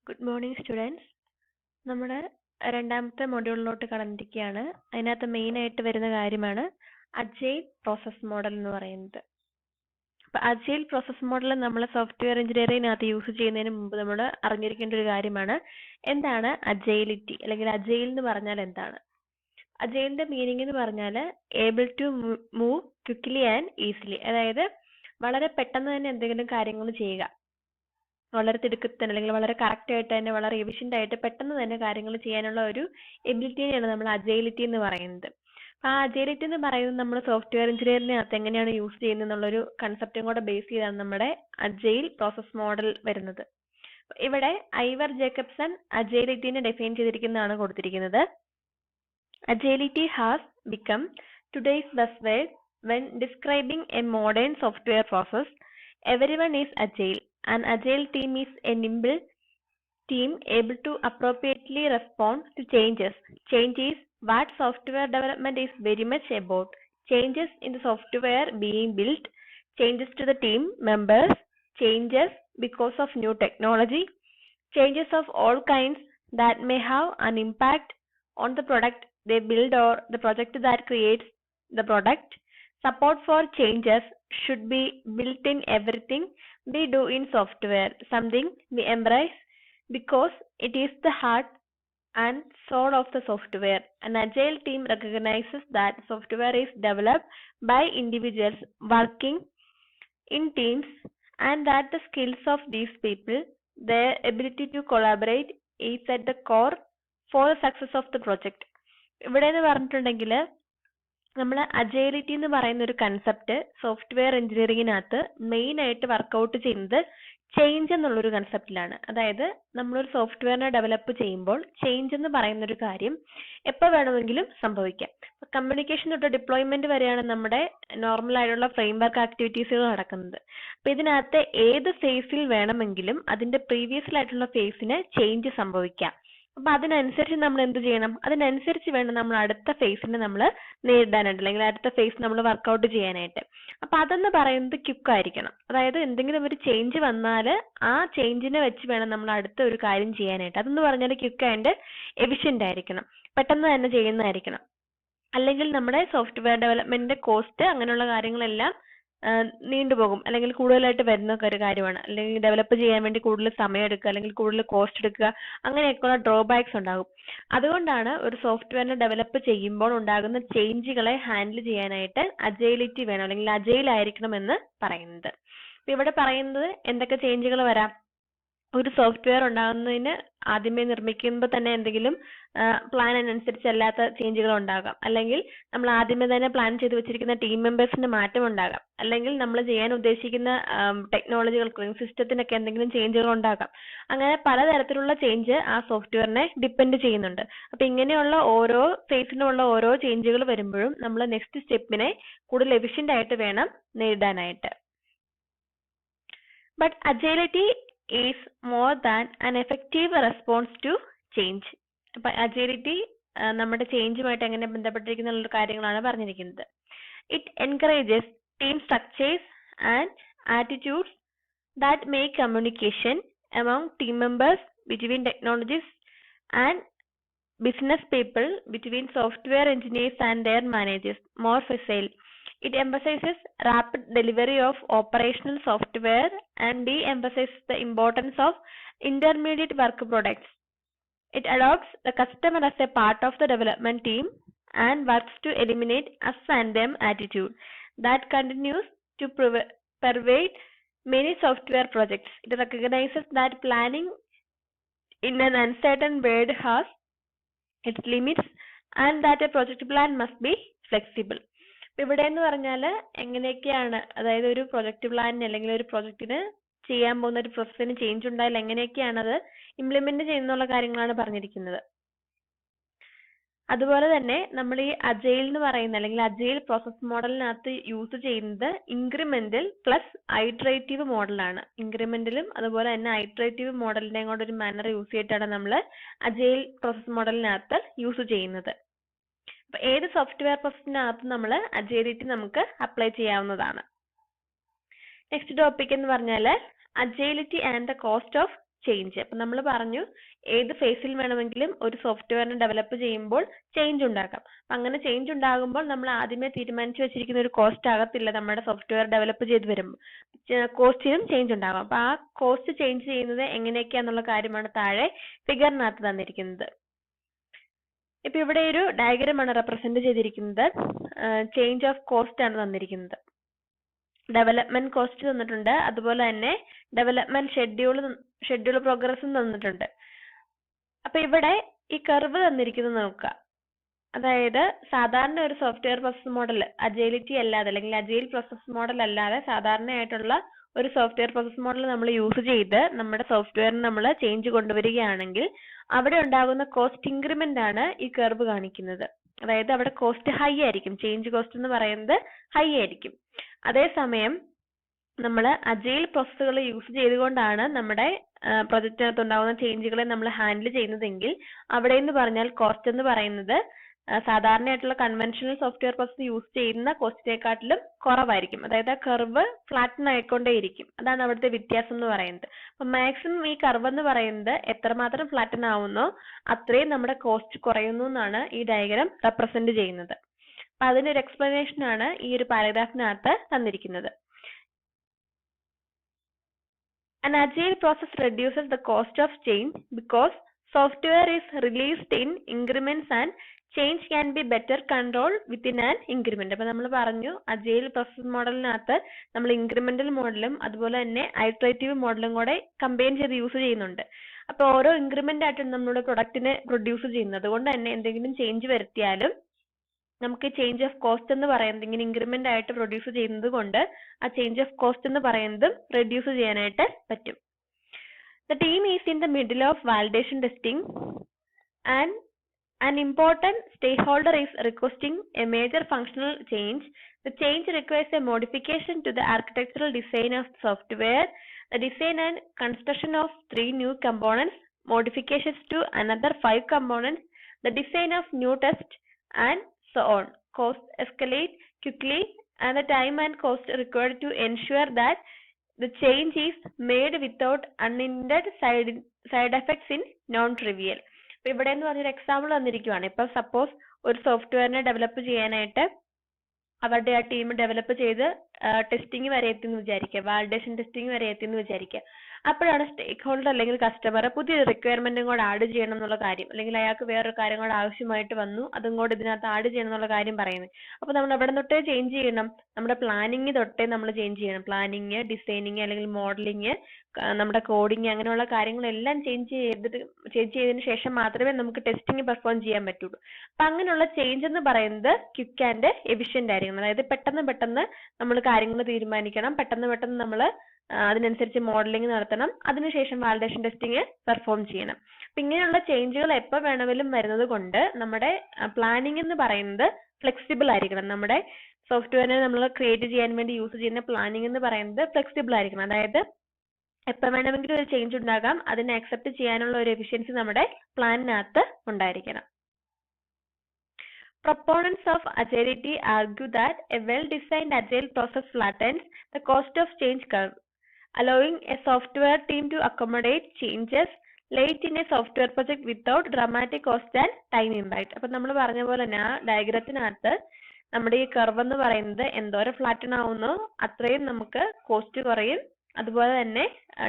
Good morning, students. നമ്മുടെ രണ്ടാമത്തെ മൊഡ്യൂളിലോട്ട് കടന്നിരിക്കുകയാണ്. അതിനകത്ത് മെയിൻ ആയിട്ട് വരുന്ന കാര്യമാണ് അജൈൽ പ്രോസസ് മോഡൽ എന്ന് പറയുന്നത്. അപ്പോൾ അജൈൽ പ്രോസസ് മോഡൽ നമ്മൾ സോഫ്റ്റ്വെയർ എഞ്ചിനീയറിംഗിനകത്ത് യൂസ് ചെയ്യുന്നതിന് മുമ്പ് നമ്മൾ അറിഞ്ഞിരിക്കേണ്ട ഒരു കാര്യമാണ് എന്താണ് അജൈലിറ്റി അല്ലെങ്കിൽ അജൈൽ എന്ന് പറഞ്ഞാൽ എന്താണ്. അജൈലിന്റെ മീനിങ് എന്ന് പറഞ്ഞാൽ able to move quickly and easily, അതായത് വളരെ പെട്ടെന്ന് തന്നെ എന്തെങ്കിലും കാര്യങ്ങൾ ചെയ്യുക, വളരെ തിടുക്കത്തിൽ അല്ലെങ്കിൽ വളരെ കറക്റ്റ് ആയിട്ട് തന്നെ വളരെ എഫിഷ്യന്റ് ആയിട്ട് പെട്ടെന്ന് തന്നെ കാര്യങ്ങൾ ചെയ്യാനുള്ള ഒരു എബിലിറ്റിയാണ് നമ്മൾ അജൈലിറ്റി എന്ന് പറയുന്നത്. ആ അജൈലിറ്റി എന്ന് പറയുന്നത് നമ്മൾ സോഫ്റ്റ്വെയർ എഞ്ചിനീയറിനകത്ത് എങ്ങനെയാണ് യൂസ് ചെയ്യുന്നത് എന്നുള്ളൊരു കൺസെപ്റ്റും കൂടെ ബേസ് ചെയ്താണ് നമ്മുടെ അജൈൽ പ്രോസസ് മോഡൽ വരുന്നത്. ഇവിടെ ഐവർ ജേക്കബ്സൺ അജൈലിറ്റിനെ ഡിഫൈൻ ചെയ്തിരിക്കുന്നതാണ് കൊടുത്തിരിക്കുന്നത്. Agility has become today's buzzword when describing a modern software process. Everyone is agile. An agile team is a nimble team able to appropriately respond to changes. Change is what software development is very much about. Changes in the software being built, changes to the team members, changes because of new technology, changes of all kinds that may have an impact on the product they build or the project that creates the product. Support for changes should be built in everything we do in software, something we embrace because it is the heart and soul of the software. An agile team recognizes that software is developed by individuals working in teams and that the skills of these people, their ability to collaborate, is at the core for the success of the project. ഇവിടെ എന്ന് പറഞ്ഞിട്ടുണ്ടെങ്കിൽ നമ്മൾ അജൈലിറ്റി എന്ന് പറയുന്ന ഒരു concept software എഞ്ചിനീയറിംഗിനകത്ത് main ആയിട്ട് workout ചെയ്യുന്നത് change എന്നുള്ളൊരു കൺസെപ്റ്റിലാണ്. അതായത് നമ്മളൊരു സോഫ്റ്റ്വെയറിനെ ഡെവലപ്പ് ചെയ്യുമ്പോൾ ചേഞ്ച് എന്ന് പറയുന്ന ഒരു കാര്യം എപ്പോൾ വേണമെങ്കിലും സംഭവിക്കാം. കമ്മ്യൂണിക്കേഷൻ തൊട്ട് ഡിപ്ലോയ്മെന്റ് വരെയാണ് നമ്മുടെ നോർമൽ ആയിട്ടുള്ള ഫ്രെയിംവർക്ക് ആക്ടിവിറ്റീസുകൾ നടക്കുന്നത്. അപ്പൊ ഇതിനകത്ത് ഏത് ഫേസിൽ വേണമെങ്കിലും അതിന്റെ പ്രീവിയസ് ആയിട്ടുള്ള ഫേസിന് ചേഞ്ച് സംഭവിക്കാം. അപ്പൊ അതിനനുസരിച്ച് നമ്മൾ എന്ത് ചെയ്യണം, അതിനനുസരിച്ച് വേണം നമ്മൾ അടുത്ത ഫേസിനെ നമ്മൾ നേരിടാനായിട്ട് അല്ലെങ്കിൽ അടുത്ത ഫേസ് നമ്മൾ വർക്കൗട്ട് ചെയ്യാനായിട്ട്. അപ്പൊ അതെന്ന് പറയുന്നത് ക്വിക്ക് ആയിരിക്കണം. അതായത് എന്തെങ്കിലും ഒരു ചേഞ്ച് വന്നാൽ ആ ചേഞ്ചിനെ വെച്ച് വേണം നമ്മൾ അടുത്ത ഒരു കാര്യം ചെയ്യാനായിട്ട്. അതെന്ന് പറഞ്ഞാൽ ക്വിക്ക് ആൻഡ് എഫിഷ്യന്റ് ആയിരിക്കണം, പെട്ടെന്ന് തന്നെ ചെയ്യുന്നതായിരിക്കണം. അല്ലെങ്കിൽ നമ്മുടെ സോഫ്റ്റ്വെയർ ഡെവലപ്മെന്റിന്റെ കോസ്റ്റ് അങ്ങനെയുള്ള കാര്യങ്ങളെല്ലാം നീണ്ടുപോകും, അല്ലെങ്കിൽ കൂടുതലായിട്ട് വരുന്ന ഒരു കാര്യമാണ്. അല്ലെങ്കിൽ ഡെവലപ്പ് ചെയ്യാൻ വേണ്ടി കൂടുതൽ സമയം എടുക്കുക, അല്ലെങ്കിൽ കൂടുതൽ കോസ്റ്റ് എടുക്കുക, അങ്ങനെയൊക്കെയുള്ള ഡ്രോബാക്സ് ഉണ്ടാകും. അതുകൊണ്ടാണ് ഒരു സോഫ്റ്റ്വെയറിനെ ഡെവലപ്പ് ചെയ്യുമ്പോൾ ഉണ്ടാകുന്ന ചേഞ്ചുകളെ ഹാൻഡിൽ ചെയ്യാനായിട്ട് അജൈലിറ്റി വേണം, അല്ലെങ്കിൽ അജൈൽ ആയിരിക്കണം എന്ന് പറയുന്നത്. ഇവിടെ പറയുന്നത് എന്തൊക്കെ ചേഞ്ചുകൾ വരാം. ഒരു സോഫ്റ്റ്വെയർ ഉണ്ടാകുന്നതിന് ആദ്യമേ നിർമ്മിക്കുമ്പോൾ തന്നെ എന്തെങ്കിലും പ്ലാൻ അനുസരിച്ചല്ലാത്ത ചേഞ്ചുകൾ ഉണ്ടാകാം, അല്ലെങ്കിൽ നമ്മൾ ആദ്യമേ തന്നെ പ്ലാൻ ചെയ്ത് വെച്ചിരിക്കുന്ന ടീം മെമ്പേഴ്സിന് മാറ്റം ഉണ്ടാകാം, അല്ലെങ്കിൽ നമ്മൾ ചെയ്യാൻ ഉദ്ദേശിക്കുന്ന ടെക്നോളജികൾക്ക് സിസ്റ്റത്തിനൊക്കെ എന്തെങ്കിലും ചേഞ്ചുകൾ ഉണ്ടാകാം. അങ്ങനെ പലതരത്തിലുള്ള ചേഞ്ച് ആ സോഫ്റ്റ്വെയറിനെ ഡിപ്പെൻഡ് ചെയ്യുന്നുണ്ട്. അപ്പൊ ഇങ്ങനെയുള്ള ഓരോ ഫേസിനുള്ള ഓരോ ചേഞ്ചുകൾ വരുമ്പോഴും നമ്മൾ നെക്സ്റ്റ് സ്റ്റെപ്പിനെ കൂടുതൽ എഫിഷ്യന്റ് ആയിട്ട് വേണം നേരിടാനായിട്ട്. But agility is more than an effective response to change. അപ്പൊ അജൈലിറ്റി നമ്മുടെ ചേഞ്ചുമായിട്ട് എങ്ങനെ ബന്ധപ്പെട്ടിരിക്കുന്ന കാര്യങ്ങളാണ് പറഞ്ഞിരിക്കുന്നത്. It encourages team structures and attitudes that make communication among team members, between technologies and business people, between software engineers and their managers, more facile. It emphasizes rapid delivery of operational software and de-emphasizes the importance of intermediate work products. It adopts the customer as a part of the development team and works to eliminate us and them attitude that continues to pervade many software projects. It recognizes that planning in an uncertain world has its limits and that a project plan must be flexible. ഇവിടെ എന്ന് പറഞ്ഞാൽ എങ്ങനെയൊക്കെയാണ്, അതായത് ഒരു project പ്ലാനിന് അല്ലെങ്കിൽ ഒരു പ്രൊജക്ടിന് ചെയ്യാൻ പോകുന്ന ഒരു പ്രോസസ്സിന് ചേഞ്ച് ഉണ്ടായാൽ എങ്ങനെയൊക്കെയാണ് അത് ഇംപ്ലിമെന്റ് ചെയ്യുന്നുള്ള കാര്യങ്ങളാണ് പറഞ്ഞിരിക്കുന്നത്. അതുപോലെ തന്നെ നമ്മൾ ഈ അജൈൽ എന്ന് പറയുന്ന അല്ലെങ്കിൽ അജൈൽ പ്രോസസ് മോഡലിനകത്ത് യൂസ് ചെയ്യുന്നത് ഇൻക്രിമെന്റൽ പ്ലസ് ഐറ്ററേറ്റീവ് മോഡലാണ്. ഇൻക്രിമെന്റലും അതുപോലെ തന്നെ ഐറ്ററേറ്റീവ് മോഡലിന്റെയും കൂടെ ഒരു മാനർ യൂസ് ചെയ്തിട്ടാണ് നമ്മൾ അജൈൽ പ്രോസസ് മോഡലിനകത്ത് യൂസ് ചെയ്യുന്നത്. ഏത് സോഫ്റ്റ്വെയർ പ്രോസസ്സിനകത്ത് നമ്മൾ അജൈലിറ്റി നമുക്ക് അപ്ലൈ ചെയ്യാവുന്നതാണ്. നെക്സ്റ്റ് ടോപ്പിക് എന്ന് പറഞ്ഞാൽ agility and the cost of change. അപ്പം നമ്മൾ പറഞ്ഞു ഏത് ഫേസിൽ വേണമെങ്കിലും ഒരു സോഫ്റ്റ്വെയറിനെ ഡെവലപ്പ് ചെയ്യുമ്പോൾ ചേഞ്ച് ഉണ്ടാക്കാം. അപ്പം അങ്ങനെ ചേഞ്ച് ഉണ്ടാകുമ്പോൾ നമ്മൾ ആദ്യമേ തീരുമാനിച്ചു വെച്ചിരിക്കുന്ന ഒരു കോസ്റ്റ് ആകത്തില്ല നമ്മുടെ സോഫ്റ്റ്വെയർ ഡെവലപ്പ് ചെയ്ത് വരുമ്പോൾ. കോസ്റ്റിനും ചേഞ്ച് ഉണ്ടാകും. അപ്പം ആ കോസ്റ്റ് ചേഞ്ച് ചെയ്യുന്നത് എങ്ങനെയൊക്കെയാന്നുള്ള കാര്യമാണ് താഴെ ഫിഗറിനകത്ത് തന്നിരിക്കുന്നത്. ഇപ്പൊ ഇവിടെ ഒരു ഡയഗ്രാം ആണ് റെപ്രസെന്റ് ചെയ്തിരിക്കുന്നത്. ചേഞ്ച് ഓഫ് കോസ്റ്റ് ആണ് തന്നിരിക്കുന്നത്. ഡെവലപ്മെന്റ് കോസ്റ്റ് തന്നിട്ടുണ്ട്, അതുപോലെ തന്നെ ഡെവലപ്മെന്റ് ഷെഡ്യൂൾ പ്രോഗ്രസും തന്നിട്ടുണ്ട്. അപ്പൊ ഇവിടെ ഈ കർവ് തന്നിരിക്കുന്നത് നോക്കുക. അതായത് സാധാരണ ഒരു സോഫ്റ്റ്വെയർ പ്രോസസ് മോഡൽ അജൈലിറ്റി അല്ലാതെ അല്ലെങ്കിൽ അജൈൽ പ്രോസസ് മോഡൽ അല്ലാതെ സാധാരണയായിട്ടുള്ള ഒരു സോഫ്റ്റ്വെയർ പ്രോസസ് മോഡൽ നമ്മൾ യൂസ് ചെയ്ത് നമ്മുടെ സോഫ്റ്റ്വെയറിന് നമ്മൾ ചേഞ്ച് കൊണ്ടുവരികയാണെങ്കിൽ അവിടെ ഉണ്ടാകുന്ന കോസ്റ്റ് ഇൻക്രിമെന്റ് ആണ് ഈ കർവ് കാണിക്കുന്നത്. അതായത് അവിടെ കോസ്റ്റ് ഹൈ ആയിരിക്കും, ചേഞ്ച് കോസ്റ്റ് എന്ന് പറയുന്നത് ഹൈ ആയിരിക്കും. അതേസമയം നമ്മൾ അജൈൽ പ്രോസസ്സുകൾ യൂസ് ചെയ്തുകൊണ്ടാണ് നമ്മുടെ പ്രൊജക്റ്റിനകത്ത് ഉണ്ടാകുന്ന ചേഞ്ചുകളെ നമ്മൾ ഹാൻഡിൽ ചെയ്യുന്നതെങ്കിൽ അവിടെ എന്ന് പറഞ്ഞാൽ കോസ്റ്റ് എന്ന് പറയുന്നത് സാധാരണയായിട്ടുള്ള കൺവെൻഷണൽ സോഫ്റ്റ്വെയർ പ്രോസസ് യൂസ് ചെയ്യുന്ന കോസ്റ്റിനെക്കാട്ടിലും കുറവായിരിക്കും. അതായത് ആ കർവ് ഫ്ലാറ്റൻ ആയിക്കൊണ്ടേയിരിക്കും. അതാണ് അവിടുത്തെ വ്യത്യാസം എന്ന് പറയുന്നത്. അപ്പൊ മാക്സിമം ഈ കർവ് എന്ന് പറയുന്നത് എത്രമാത്രം ഫ്ലാറ്റൻ ആവുന്നോ അത്രയും നമ്മുടെ കോസ്റ്റ് കുറയുന്നു എന്നാണ് ഈ ഡയഗ്രാം റെപ്രസെന്റ് ചെയ്യുന്നത്. അപ്പൊ അതിനൊരു എക്സ്പ്ലനേഷൻ ആണ് ഈ ഒരു പാരഗ്രാഫിനകത്ത് തന്നിരിക്കുന്നത്. An agile process reduces the cost of change because software is released in increments and change can be better controlled within an increment. അപ്പോൾ നമ്മൾ പറഞ്ഞു അജൈൽ പ്രോസസ് മോഡലിനകത്ത് നമ്മൾ ഇൻക്രിമെന്റൽ മോഡലും അതുപോലെ തന്നെ ഐറ്ററേറ്റീവ് മോഡലും കൂടെ കമ്പൈൻ ചെയ്ത് യൂസ് ചെയ്യുന്നുണ്ട്. അപ്പോൾ ഓരോ ഇൻക്രിമെന്റ് ആയിട്ടാണ് നമ്മുടെ പ്രൊഡക്റ്റിനെ പ്രൊഡ്യൂസ് ചെയ്യുന്നത്. അതുകൊണ്ട് തന്നെ എന്തെങ്കിലും ചേഞ്ച് വരുത്തിയാലും നമുക്ക് ചേഞ്ച് ഓഫ് കോസ്റ്റ് എന്ന് പറയുന്നത് ഇങ്ങനെ ഇൻക്രിമെന്റ് ആയിട്ട് പ്രൊഡ്യൂസ് ചെയ്യുന്നത് കൊണ്ട് ആ ചേഞ്ച് ഓഫ് കോസ്റ്റ് എന്ന് പറയുന്നതും റെഡ്യൂസ് ചെയ്യാനായിട്ട് പറ്റും. The team is in the middle of validation testing and an important stakeholder is requesting a major functional change. The change requires a modification to the architectural design of software, the design and construction of 3 new components, modifications to another 5 components, the design of new test and so on. Costs escalate quickly and the time and cost required to ensure that the change is made without unintended side effects in non-trivial. ഇപ്പൊ ഇവിടെ എന്ന് പറഞ്ഞൊരു example തന്നിരിക്കുവാണ്. ഇപ്പൊ suppose ഒരു സോഫ്റ്റ്വെയറിനെ develop ചെയ്യാനായിട്ട് അവരുടെ ആ team develop ചെയ്ത് ടെസ്റ്റിംഗ് വരെ എത്തിയെന്ന് വിചാരിക്കുക, വാലിഡേഷൻ ടെസ്റ്റിംഗ് വരെ എത്തിയെന്ന് വിചാരിക്കുക. അപ്പോഴാണ് സ്റ്റേക്ക് ഹോൾഡർ അല്ലെങ്കിൽ കസ്റ്റമർ പുതിയൊരു റിക്വയർമെന്റും കൂടെ ആഡ് ചെയ്യണം എന്നുള്ള കാര്യം, അല്ലെങ്കിൽ അയാൾക്ക് വേറൊരു കാര്യം കൂടെ ആവശ്യമായിട്ട് വന്നു, അതും കൂടെ ഇതിനകത്ത് ആഡ് ചെയ്യണം എന്നുള്ള കാര്യം പറയുന്നത്. അപ്പോൾ നമ്മൾ എവിടെ തൊട്ടേ ചേഞ്ച് ചെയ്യണം? നമ്മുടെ പ്ലാനിങ് തൊട്ടേ നമ്മൾ ചേഞ്ച് ചെയ്യണം. പ്ലാനിങ്, ഡിസൈനിങ് അല്ലെങ്കിൽ മോഡലിങ്, നമ്മുടെ കോഡിങ്, അങ്ങനെയുള്ള കാര്യങ്ങളെല്ലാം ചേഞ്ച് ചെയ്തതിന് ശേഷം മാത്രമേ നമുക്ക് ടെസ്റ്റിംഗ് പെർഫോം ചെയ്യാൻ പറ്റുള്ളൂ. അപ്പൊ അങ്ങനെയുള്ള ചേഞ്ച് എന്ന് പറയുന്നത് ക്വിക്ക് ആൻഡ് എഫിഷ്യന്റ് ആയിരിക്കണം. അതായത് പെട്ടെന്ന് നമ്മൾ കാര്യങ്ങൾ തീരുമാനിക്കണം, പെട്ടെന്ന് നമ്മൾ അതിനനുസരിച്ച് മോഡലിംഗ് നടത്തണം, അതിനുശേഷം വാലിഡേഷൻ ടെസ്റ്റിംഗ് പെർഫോം ചെയ്യണം. അപ്പൊ ഇങ്ങനെയുള്ള ചേഞ്ചുകൾ എപ്പോൾ വേണമെങ്കിലും വരുന്നത് കൊണ്ട് നമ്മുടെ പ്ലാനിംഗ് എന്ന് പറയുന്നത് ഫ്ലെക്സിബിൾ ആയിരിക്കണം. നമ്മുടെ സോഫ്റ്റ്വെയറിനെ നമ്മൾ ക്രിയേറ്റ് ചെയ്യാൻ വേണ്ടി യൂസ് ചെയ്യുന്ന പ്ലാനിംഗ് എന്ന് പറയുന്നത് ഫ്ലെക്സിബിൾ ആയിരിക്കണം. അതായത് എപ്പോൾ വേണമെങ്കിലും ഒരു ചേഞ്ച് ഉണ്ടാകാം, അതിനെ അക്സെപ്റ്റ് ചെയ്യാനുള്ള ഒരു എഫിഷ്യൻസി നമ്മുടെ പ്ലാനിനകത്ത് ഉണ്ടായിരിക്കണം. Proponents of agility argue that a well-designed agile process flattens the cost of change curve, allowing a software team to accommodate changes late in a software project without dramatic cost and time impact. അപ്പോൾ നമ്മൾ പറഞ്ഞ പോലെ തന്നെ ആ ഡയഗ്രത്തിനകത്ത് നമ്മുടെ ഈ curve എന്ന് പറയുന്നത് എന്തോരം ഫ്ലാറ്റൻ ആവുന്നോ അത്രയും നമുക്ക് കോസ്റ്റ് കുറയും. അതുപോലെ തന്നെ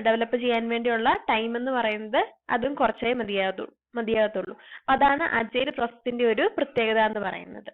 ഡെവലപ്പ് ചെയ്യാൻ വേണ്ടിയുള്ള ടൈം എന്ന് പറയുന്നത് അതും കുറച്ചേ മതിയാകത്തുള്ളൂ. അതാണ് അജൈൽ പ്രോസസ്സിന്റെ ഒരു പ്രത്യേകത എന്ന് പറയുന്നത്.